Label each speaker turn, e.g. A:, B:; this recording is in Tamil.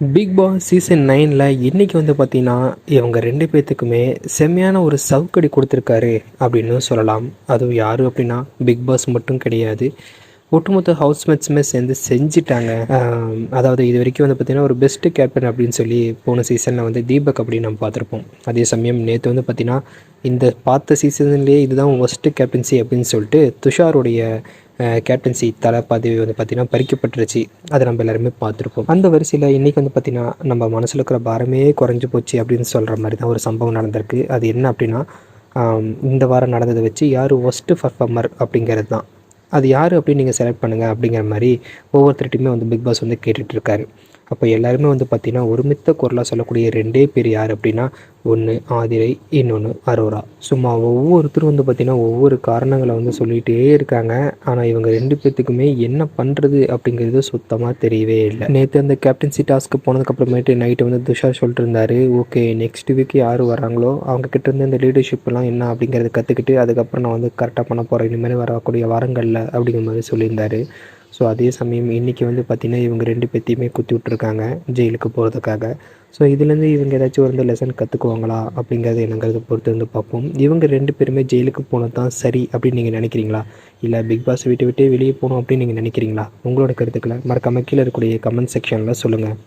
A: பிக் பாஸ் சீசன் 9ல் இன்றைக்கி வந்து பார்த்திங்கன்னா இவங்க 2 பேர்த்துக்குமே செம்மையான ஒரு சவுக்கடி கொடுத்துருக்காரு அப்படின்னு சொல்லலாம். அதுவும் யார் அப்படின்னா பிக் பாஸ் மட்டும் கிடையாது, ஒட்டுமொத்த ஹவுஸ்மேட்ஸுமே சேர்ந்து செஞ்சிட்டாங்க. அதாவது இது வரைக்கும் வந்து பார்த்திங்கன்னா ஒரு பெஸ்ட்டு கேப்டன் அப்படின்னு சொல்லி போன சீசனில் வந்து தீபக் அப்படின்னு நம்ம பார்த்துருப்போம். அதே சமயம் நேற்று வந்து பார்த்திங்கன்னா இந்த பார்த்த சீசன்லேயே இதுதான் ஒஸ்ட்டு கேப்டன்சி அப்படின்னு சொல்லிட்டு துஷாருடைய கேப்டன்சி தலை பதவி வந்து பார்த்திங்கன்னா பறிக்கப்பட்டுருச்சு. அதை நம்ம எல்லாருமே பார்த்துருப்போம். அந்த வரிசையில் இன்றைக்கி வந்து பார்த்திங்கன்னா நம்ம மனசில் இருக்கிற பாரமே குறைஞ்சி போச்சு அப்படின்னு சொல்கிற மாதிரி தான் ஒரு சம்பவம் நடந்திருக்கு. அது என்ன அப்படின்னா, இந்த வாரம் நடந்ததை வச்சு யார் ஒஸ்ட்டு பர்ஃபார்மர் அப்படிங்கிறது தான். அது யார் அப்படின்னு நீங்கள் செலக்ட் பண்ணுங்கள் அப்படிங்கிற மாதிரி ஒவ்வொருத்தர்கிட்டையுமே வந்து பிக் பாஸ் வந்து கேட்டுட்ருக்காரு. அப்போ எல்லாருமே வந்து பார்த்திங்கன்னா ஒருமித்த குரலாக சொல்லக்கூடிய 2 பேர் யார் அப்படின்னா, ஒன்று ஆதிரை, இன்னொன்று அரோரா. சும்மா ஒவ்வொருத்தரும் வந்து பார்த்திங்கன்னா ஒவ்வொரு காரணங்களை வந்து சொல்லிகிட்டே இருக்காங்க. ஆனால் இவங்க 2 பேர்த்துக்குமே என்ன பண்ணுறது அப்படிங்கிறது சுத்தமாக தெரியவே இல்லை. நேற்று அந்த கேப்டன்சி டாஸ்க்கு போனதுக்கப்புறமேட்டு நைட்டு வந்து துஷார் சொல்லிட்டு இருந்தார், ஓகே நெக்ஸ்ட் வீக் யார் வராங்களோ அவங்கக்கிட்ட இருந்து இந்த லீடர்ஷிப்லாம் என்ன அப்படிங்கிறத கற்றுக்கிட்டு அதுக்கப்புறம் நான் வந்து கரெக்டாக பண்ண போகிறேன் இனிமேல் வரக்கூடிய வாரங்களில் அப்படிங்கிற மாதிரி சொல்லியிருந்தார். ஸோ அதே சமயம் இன்றைக்கி வந்து பார்த்திங்கன்னா இவங்க 2 பேர்த்தையுமே குத்தி விட்ருக்காங்க ஜெயிலுக்கு போகிறதுக்காக. ஸோ இதுலேருந்து இவங்க ஏதாச்சும் வந்து லெசன் கற்றுக்குவாங்களா அப்படிங்கிறது என்னங்கிறத பொறுத்து வந்து பார்ப்போம். இவங்க 2 பேருமே ஜெயிலுக்கு போனது தான் சரி அப்படின்னு நீங்கள் நினைக்கிறீங்களா? இல்லை பிக் பாஸ் விட்டு வெளியே போகணும் அப்படின்னு நீங்கள் நினைக்கிறீங்களா? உங்களோட கருத்துக்களை மறக்காமல் கீழே இருக்கக்கூடிய கமெண்ட் செக்ஷனில் சொல்லுங்கள்.